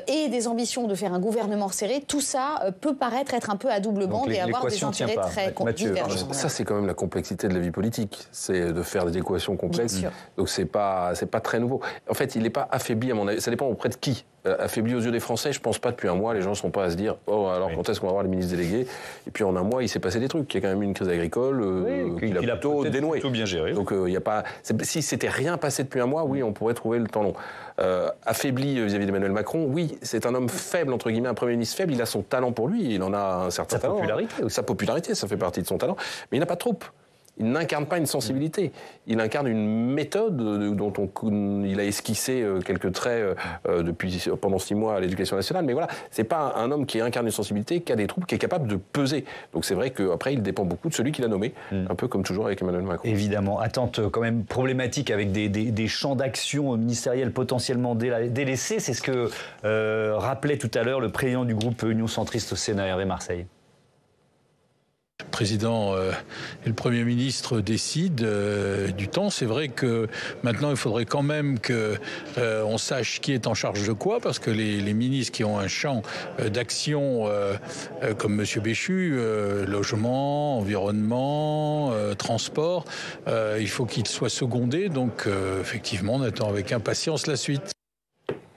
et des ambitions de faire un gouvernement resserré, tout ça peut paraître être un peu à double bande et avoir des intérêts très divergents. Ça, c'est quand même la complexité de la vie politique, c'est de faire des équations complexes. Donc c'est pas très nouveau. En fait, il n'est pas affaibli, à mon avis. Ça dépend auprès de qui. Affaibli aux yeux des Français, je pense pas depuis un mois, les gens ne sont pas à se dire « Oh, alors quand est-ce qu'on va voir les ministres délégués ?» Et puis en un mois, il s'est passé des trucs. Il y a quand même eu une crise agricole qu'il a plutôt dénouée. Plutôt bien géré. Donc il y a pas... Si c'était rien passé depuis un mois, oui, on pourrait trouver le temps long. Affaibli vis-à-vis d'Emmanuel Macron, oui, c'est un homme faible, entre guillemets, un Premier ministre faible. Il a son talent pour lui, il en a un certain talent. Sa popularité, ça fait partie de son talent. Mais il n'a pas de troupe. Il n'incarne pas une sensibilité. Il incarne une méthode dont il a esquissé quelques traits pendant 6 mois à l'Éducation nationale. Mais voilà, c'est pas un homme qui incarne une sensibilité, qui a des troupes, qui est capable de peser. Donc c'est vrai qu'après, il dépend beaucoup de celui qu'il a nommé, un peu comme toujours avec Emmanuel Macron. Évidemment, attente quand même problématique avec des champs d'action ministériels potentiellement délaissés. C'est ce que rappelait tout à l'heure le président du groupe Union Centriste au Sénat, Hervé Marseille. Le président et le Premier ministre décident du temps. C'est vrai que maintenant, il faudrait quand même qu'on sache qui est en charge de quoi, parce que les ministres qui ont un champ d'action comme M. Béchu, logement, environnement, transport, il faut qu'il soit secondé. Donc, effectivement, on attend avec impatience la suite.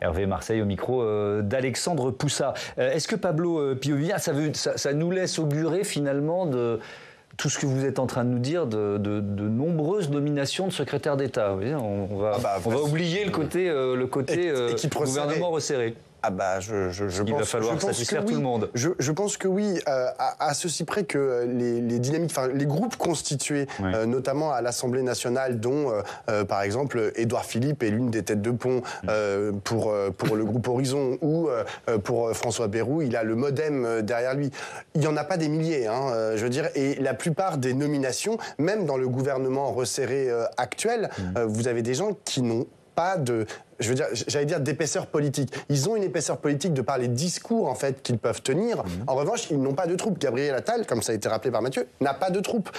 Hervé Marseille au micro d'Alexandre Poussa. Est-ce que Pablo Piovia, ça nous laisse augurer finalement de tout ce que vous êtes en train de nous dire, de nombreuses nominations de secrétaires d'État? On va oublier le côté gouvernement resserré. Il va falloir satisfaire tout le monde. Je pense que oui, à ceci près que les dynamiques, les groupes constitués, notamment à l'Assemblée nationale, dont par exemple Édouard Philippe est l'une des têtes de pont pour le groupe Horizon, ou pour François Bayrou, il a le Modem derrière lui. Il n'y en a pas des milliers, je veux dire, et la plupart des nominations, même dans le gouvernement resserré actuel, vous avez des gens qui n'ont pas de... j'allais dire d'épaisseur politique. Ils ont une épaisseur politique de par les discours en fait qu'ils peuvent tenir. En revanche, ils n'ont pas de troupes. Gabriel Attal, comme ça a été rappelé par Mathieu, n'a pas de troupes.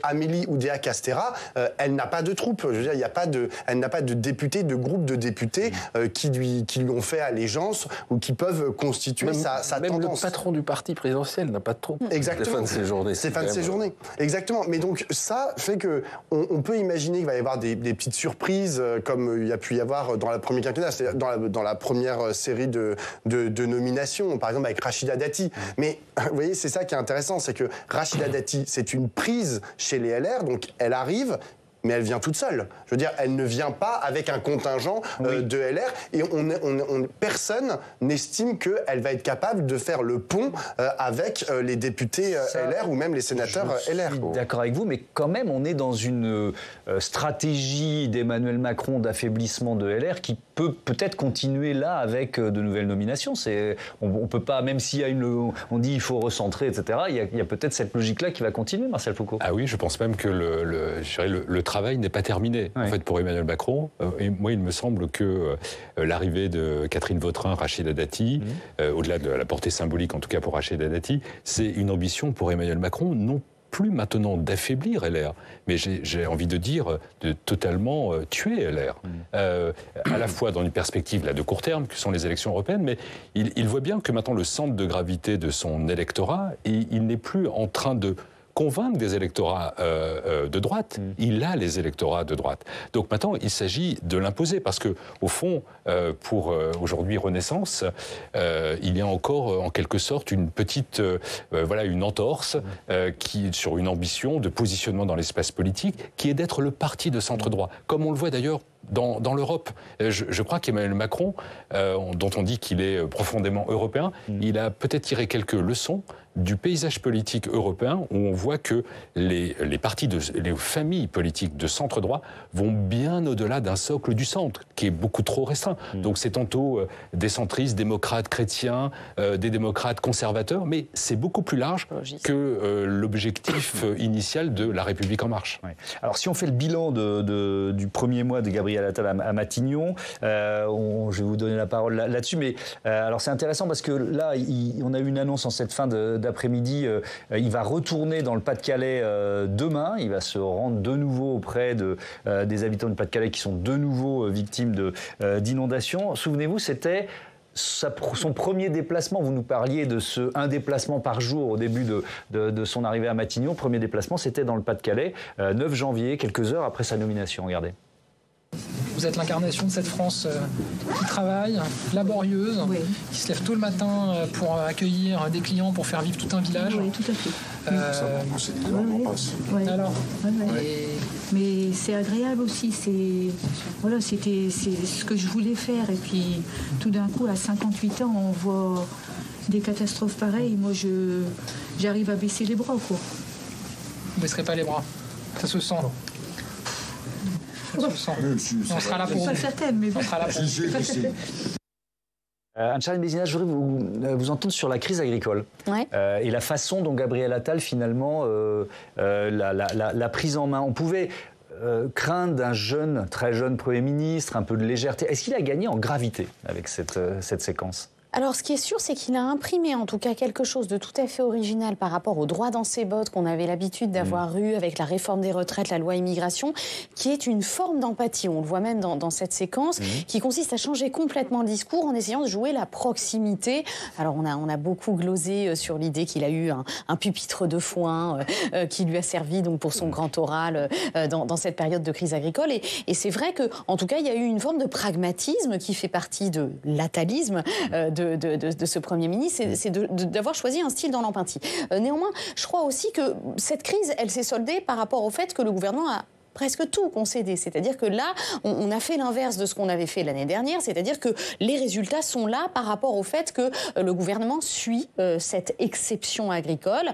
Amélie Oudéa-Castéra, elle n'a pas de troupes. Je veux dire, elle n'a pas de députés, de groupe de députés qui lui ont fait allégeance ou qui peuvent constituer sa même tendance. Le patron du parti présidentiel n'a pas de troupes. Exactement. C'est fin de ses journées. C'est fin de ses journées. Exactement. Mais donc ça fait que on peut imaginer qu'il va y avoir des petites surprises comme il y a pu y avoir dans la première quinquennat, c'est-à-dire dans la première série de nominations, par exemple avec Rachida Dati. Mais vous voyez, c'est ça qui est intéressant, c'est que Rachida Dati, c'est une prise chez les LR, donc elle arrive, mais elle vient toute seule. Je veux dire, elle ne vient pas avec un contingent de LR, et personne n'estime qu'elle va être capable de faire le pont avec les députés LR ou même les sénateurs LR. Je suis d'accord avec vous, mais quand même, on est dans une stratégie d'Emmanuel Macron d'affaiblissement de LR qui peut peut-être continuer là avec de nouvelles nominations. On peut pas, même s'il y a on dit il faut recentrer, etc., il y a peut-être cette logique-là qui va continuer, Marcel Foucault. Ah oui, je pense même que le travail n'est pas terminé. En fait, pour Emmanuel Macron, et moi, il me semble que l'arrivée de Catherine Vautrin, Rachida Dati, au-delà de la portée symbolique, en tout cas pour Rachida Dati, c'est une ambition pour Emmanuel Macron, non plus maintenant d'affaiblir LR, mais j'ai envie de dire de totalement tuer LR. À la fois dans une perspective là, de court terme, que sont les élections européennes, mais il voit bien que maintenant le centre de gravité de son électorat, il n'est plus en train de convaincre des électorats de droite. Il a les électorats de droite. Donc maintenant, il s'agit de l'imposer, parce que au fond, pour aujourd'hui Renaissance, il y a encore en quelque sorte une petite, une entorse sur une ambition de positionnement dans l'espace politique, qui est d'être le parti de centre droit, comme on le voit d'ailleurs dans l'Europe. Je crois qu'Emmanuel Macron, dont on dit qu'il est profondément européen, il a peut-être tiré quelques leçons du paysage politique européen où on voit que les familles politiques de centre-droit vont bien au-delà d'un socle du centre, qui est beaucoup trop restreint. Donc c'est tantôt des centristes, démocrates chrétiens, des démocrates conservateurs, mais c'est beaucoup plus large que l'objectif initial de La République En Marche. Ouais. Alors si on fait le bilan du premier mois de Gabriel Attal à Matignon, je vais vous donner la parole là-dessus, mais alors c'est intéressant parce que là, on a eu une annonce en cette fin d'après-midi, il va retourner dans le Pas-de-Calais demain, il va se rendre de nouveau auprès des habitants du Pas-de-Calais qui sont de nouveau victimes d'inondations. Souvenez-vous, c'était son premier déplacement. Vous nous parliez de un déplacement par jour au début de son arrivée à Matignon. Premier déplacement, c'était dans le Pas-de-Calais, 9 janvier, quelques heures après sa nomination. Regardez. Vous êtes l'incarnation de cette France qui travaille, laborieuse, qui se lève tôt le matin pour accueillir des clients, pour faire vivre tout un village. Oui, tout à fait. Alors, mais c'est agréable aussi. C'est ce que je voulais faire. Et puis, tout d'un coup, à 58 ans, on voit des catastrophes pareilles. Moi, j'arrive à baisser les bras, quoi. Vous ne baisserez pas les bras. Ça se sent. On sera là pour vous. Pas certaine, mais bon. On sera là pour vous. Anne-Charline Bézina, je voudrais vous entendre sur la crise agricole et la façon dont Gabriel Attal, finalement, l'a prise en main. On pouvait craindre d'un très jeune Premier ministre, un peu de légèreté. Est-ce qu'il a gagné en gravité avec cette séquence ? Alors, ce qui est sûr, c'est qu'il a imprimé, en tout cas, quelque chose de tout à fait original par rapport au droit dans ses bottes qu'on avait l'habitude d'avoir eu avec la réforme des retraites, la loi immigration, qui est une forme d'empathie. On le voit même dans cette séquence, qui consiste à changer complètement le discours en essayant de jouer la proximité. Alors, on a beaucoup glosé sur l'idée qu'il a eu un pupitre de foin qui lui a servi donc pour son grand oral dans cette période de crise agricole. Et c'est vrai que, en tout cas, il y a eu une forme de pragmatisme qui fait partie de l'atalisme de ce Premier ministre, c'est d'avoir choisi un style dans l'empathie. Néanmoins, je crois aussi que cette crise, elle s'est soldée par rapport au fait que le gouvernement a presque tout concédé. C'est-à-dire que là, on a fait l'inverse de ce qu'on avait fait l'année dernière, c'est-à-dire que les résultats sont là par rapport au fait que le gouvernement suit cette exception agricole,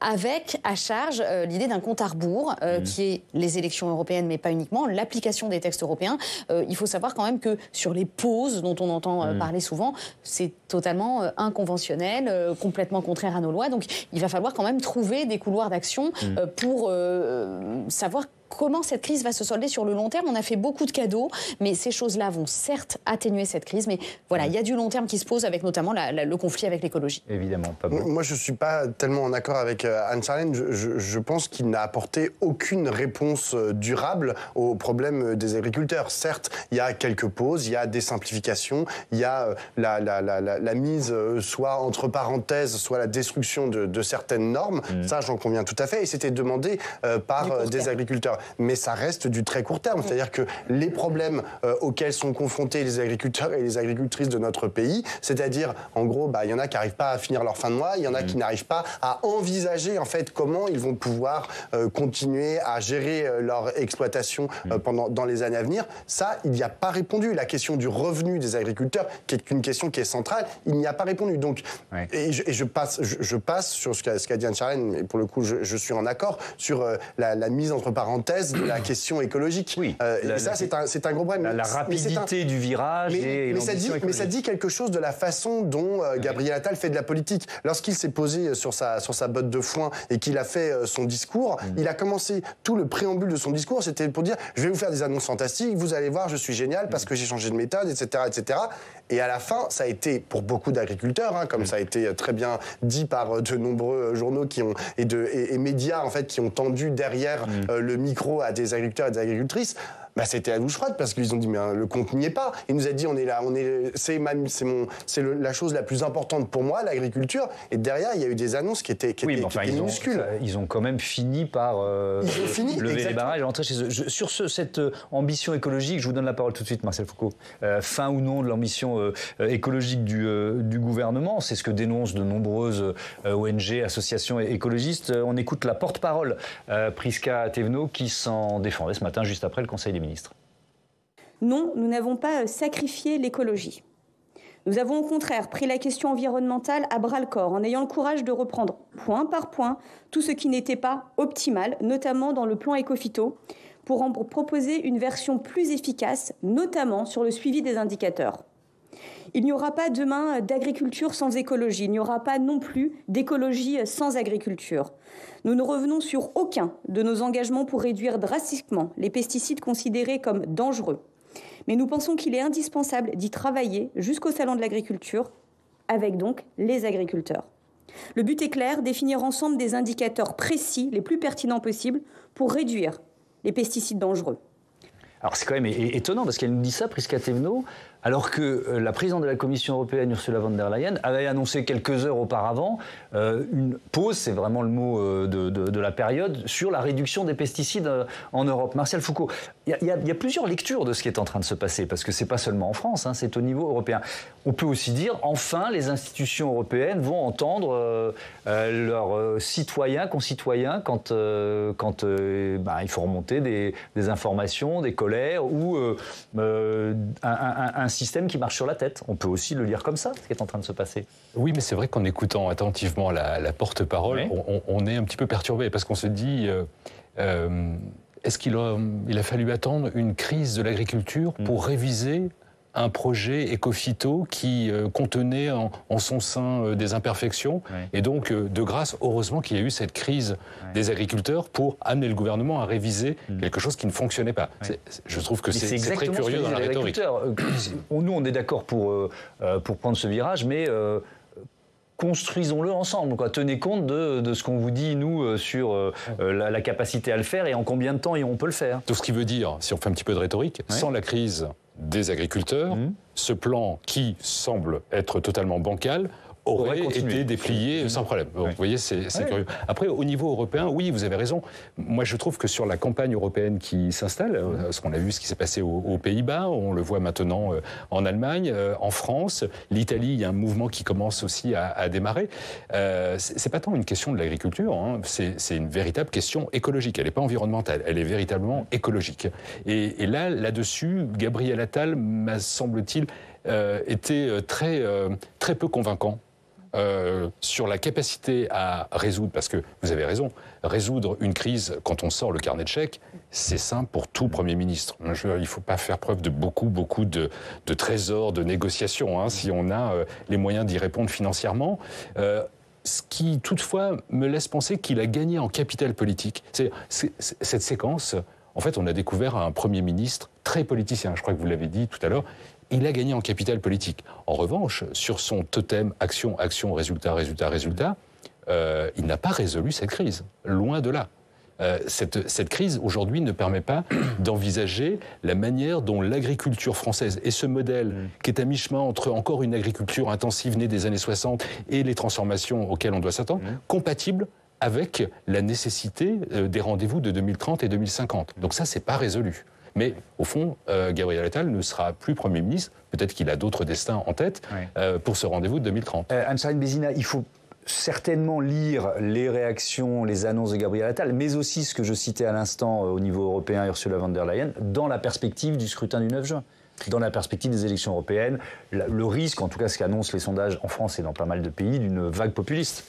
avec à charge l'idée d'un compte à rebours qui est les élections européennes, mais pas uniquement, l'application des textes européens. Il faut savoir quand même que sur les pauses dont on entend parler souvent, c'est totalement inconventionnel, complètement contraire à nos lois. Donc il va falloir quand même trouver des couloirs d'action pour savoir comment cette crise va se solder sur le long terme. On a fait beaucoup de cadeaux, mais ces choses-là vont certes atténuer cette crise. Mais voilà, il y a du long terme qui se pose avec notamment le conflit avec l'écologie. Évidemment, pas Moi, je ne suis pas tellement en accord avec Anne-Charline. Je pense qu'il n'a apporté aucune réponse durable aux problèmes des agriculteurs. Certes, il y a quelques pauses, il y a des simplifications, il y a la mise soit entre parenthèses, soit la destruction de certaines normes. Ça, j'en conviens tout à fait. Et c'était demandé par des agriculteurs. Mais ça reste du très court terme. C'est-à-dire que les problèmes auxquels sont confrontés les agriculteurs et les agricultrices de notre pays, c'est-à-dire, en gros, il y en a qui n'arrivent pas à finir leur fin de mois, il y en a qui n'arrivent pas à envisager, en fait, comment ils vont pouvoir continuer à gérer leur exploitation dans les années à venir. Ça, il n'y a pas répondu. La question du revenu des agriculteurs, qui est une question qui est centrale, il n'y a pas répondu. Donc, et je passe sur ce qu'a dit Anne-Charline, et pour le coup, je suis en accord, sur la mise entre parenthèses de la question écologique. Oui. Ça, c'est un gros problème. La rapidité du virage mais ça dit quelque chose de la façon dont Gabriel Attal fait de la politique. Lorsqu'il s'est posé sur sa botte de foin et qu'il a fait son discours, il a commencé tout le préambule de son discours, c'était pour dire « je vais vous faire des annonces fantastiques, vous allez voir, je suis génial parce que j'ai changé de méthode, etc. etc. » Et à la fin, ça a été, pour beaucoup d'agriculteurs, comme ça a été très bien dit par de nombreux journaux et médias en fait, qui ont tendu derrière le micro à des agriculteurs et des agricultrices, c'était la douche froide parce qu'ils ont dit mais le compte n'y est pas. Il nous a dit on est là, c'est la chose la plus importante pour moi, l'agriculture. Et derrière il y a eu des annonces qui étaient minuscules. Ils ont quand même fini par lever les barrages et rentrer chez eux. Sur cette ambition écologique, je vous donne la parole tout de suite, Marcel Foucault. Fin ou non de l'ambition écologique du gouvernement, c'est ce que dénoncent de nombreuses ONG, associations écologistes. On écoute la porte-parole Prisca Thévenot qui s'en défendait ce matin juste après le Conseil des ministres. Non, nous n'avons pas sacrifié l'écologie. Nous avons au contraire pris la question environnementale à bras-le-corps en ayant le courage de reprendre point par point tout ce qui n'était pas optimal, notamment dans le plan Écophyto, pour en proposer une version plus efficace, notamment sur le suivi des indicateurs. Il n'y aura pas demain d'agriculture sans écologie, il n'y aura pas non plus d'écologie sans agriculture. Nous ne revenons sur aucun de nos engagements pour réduire drastiquement les pesticides considérés comme dangereux. Mais nous pensons qu'il est indispensable d'y travailler jusqu'au Salon de l'agriculture, avec donc les agriculteurs. Le but est clair, définir ensemble des indicateurs précis, les plus pertinents possibles, pour réduire les pesticides dangereux. Alors c'est quand même étonnant parce qu'elle nous dit ça, Prisca Thévenot, alors que la présidente de la Commission européenne, Ursula von der Leyen, avait annoncé quelques heures auparavant une pause, c'est vraiment le mot de la période, sur la réduction des pesticides en Europe. Martial Foucault, il y a plusieurs lectures de ce qui est en train de se passer, parce que c'est pas seulement en France, hein, c'est au niveau européen. On peut aussi dire, enfin, les institutions européennes vont entendre leurs citoyens, concitoyens, quand il faut remonter des informations, des colères, ou un système qui marche sur la tête. On peut aussi le lire comme ça, ce qui est en train de se passer. Oui, mais c'est vrai qu'en écoutant attentivement la porte-parole, oui, on est un petit peu perturbé, parce qu'on se dit, est-ce qu'il a fallu attendre une crise de l'agriculture pour réviser un projet Écophyto qui contenait en son sein des imperfections, et donc de grâce, heureusement qu'il y a eu cette crise des agriculteurs pour amener le gouvernement à réviser quelque chose qui ne fonctionnait pas. Je trouve que c'est très curieux dans la rhétorique. Nous, on est d'accord pour prendre ce virage, mais construisons-le ensemble, quoi. Tenez compte de ce qu'on vous dit, nous, sur la capacité à le faire et en combien de temps on peut le faire. Tout ce qui veut dire, si on fait un petit peu de rhétorique, sans la crise des agriculteurs, ce plan qui semble être totalement bancal aurait été déplié sans problème. Bon, vous voyez, c'est curieux. Après, au niveau européen, oui, vous avez raison. Moi, je trouve que sur la campagne européenne qui s'installe, ce qu'on a vu, ce qui s'est passé aux Pays-Bas, on le voit maintenant en Allemagne, en France, l'Italie, il y a un mouvement qui commence aussi à démarrer. C'est pas tant une question de l'agriculture, hein, c'est une véritable question écologique. Elle n'est pas environnementale, elle est véritablement écologique. Et là-dessus, Gabriel Attal, m'a semble-t-il, été très peu convaincant. Sur la capacité à résoudre, parce que vous avez raison, résoudre une crise quand on sort le carnet de chèques, c'est simple pour tout Premier ministre. Il ne faut pas faire preuve de beaucoup de trésors, de négociations, hein, si on a les moyens d'y répondre financièrement. Ce qui, toutefois, me laisse penser qu'il a gagné en capital politique. Cette séquence, en fait, on a découvert un Premier ministre très politicien, je crois que vous l'avez dit tout à l'heure. Il a gagné en capital politique. En revanche, sur son totem action, action, résultat, résultat, résultat, il n'a pas résolu cette crise. Loin de là. Cette crise, aujourd'hui, ne permet pas d'envisager la manière dont l'agriculture française et ce modèle qui est à mi-chemin entre encore une agriculture intensive née des années 60 et les transformations auxquelles on doit s'attendre, compatible avec la nécessité des rendez-vous de 2030 et 2050. Donc ça, c'est pas résolu. Mais au fond, Gabriel Attal ne sera plus Premier ministre. Peut-être qu'il a d'autres destins en tête pour ce rendez-vous de 2030. Anne-Charline Bézina, il faut certainement lire les réactions, les annonces de Gabriel Attal, mais aussi ce que je citais à l'instant au niveau européen, Ursula von der Leyen, dans la perspective du scrutin du 9 juin. Dans la perspective des élections européennes, le risque, en tout cas ce qu'annoncent les sondages en France et dans pas mal de pays, d'une vague populiste.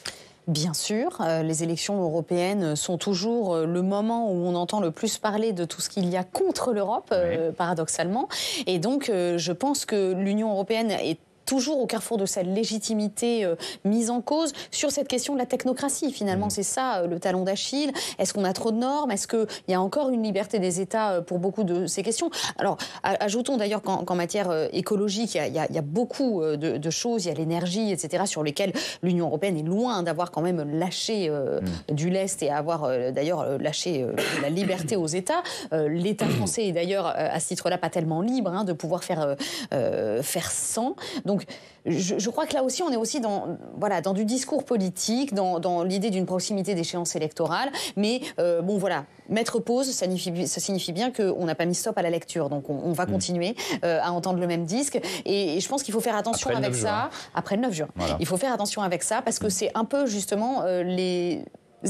Bien sûr, les élections européennes sont toujours le moment où on entend le plus parler de tout ce qu'il y a contre l'Europe, paradoxalement. Et donc, je pense que l'Union européenne est toujours au carrefour de sa légitimité mise en cause sur cette question de la technocratie. Finalement, c'est ça le talon d'Achille. Est-ce qu'on a trop de normes? Est-ce qu'il y a encore une liberté des États pour beaucoup de ces questions? Alors, ajoutons d'ailleurs qu'en matière écologique, il y a beaucoup de choses. Il y a l'énergie, etc., sur lesquelles l'Union européenne est loin d'avoir quand même lâché du lest et avoir d'ailleurs lâché la liberté aux États. L'État français est d'ailleurs à ce titre-là pas tellement libre de pouvoir faire sans. Donc, je crois que là aussi, on est aussi dans du discours politique, dans l'idée d'une proximité d'échéance électorale. Mais mettre pause, ça signifie bien qu'on n'a pas mis stop à la lecture. Donc, on va continuer à entendre le même disque. Et je pense qu'il faut faire attention après le 9 juin. Après le 9 juin. Voilà. Il faut faire attention avec ça parce que c'est un peu justement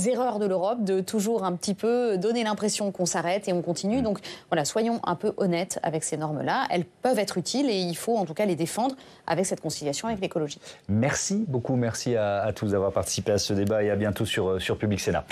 erreurs de l'Europe, de toujours un petit peu donner l'impression qu'on s'arrête et on continue. Donc voilà, soyons un peu honnêtes avec ces normes-là. Elles peuvent être utiles et il faut en tout cas les défendre avec cette conciliation avec l'écologie. Merci beaucoup, merci à tous d'avoir participé à ce débat et à bientôt sur Public Sénat.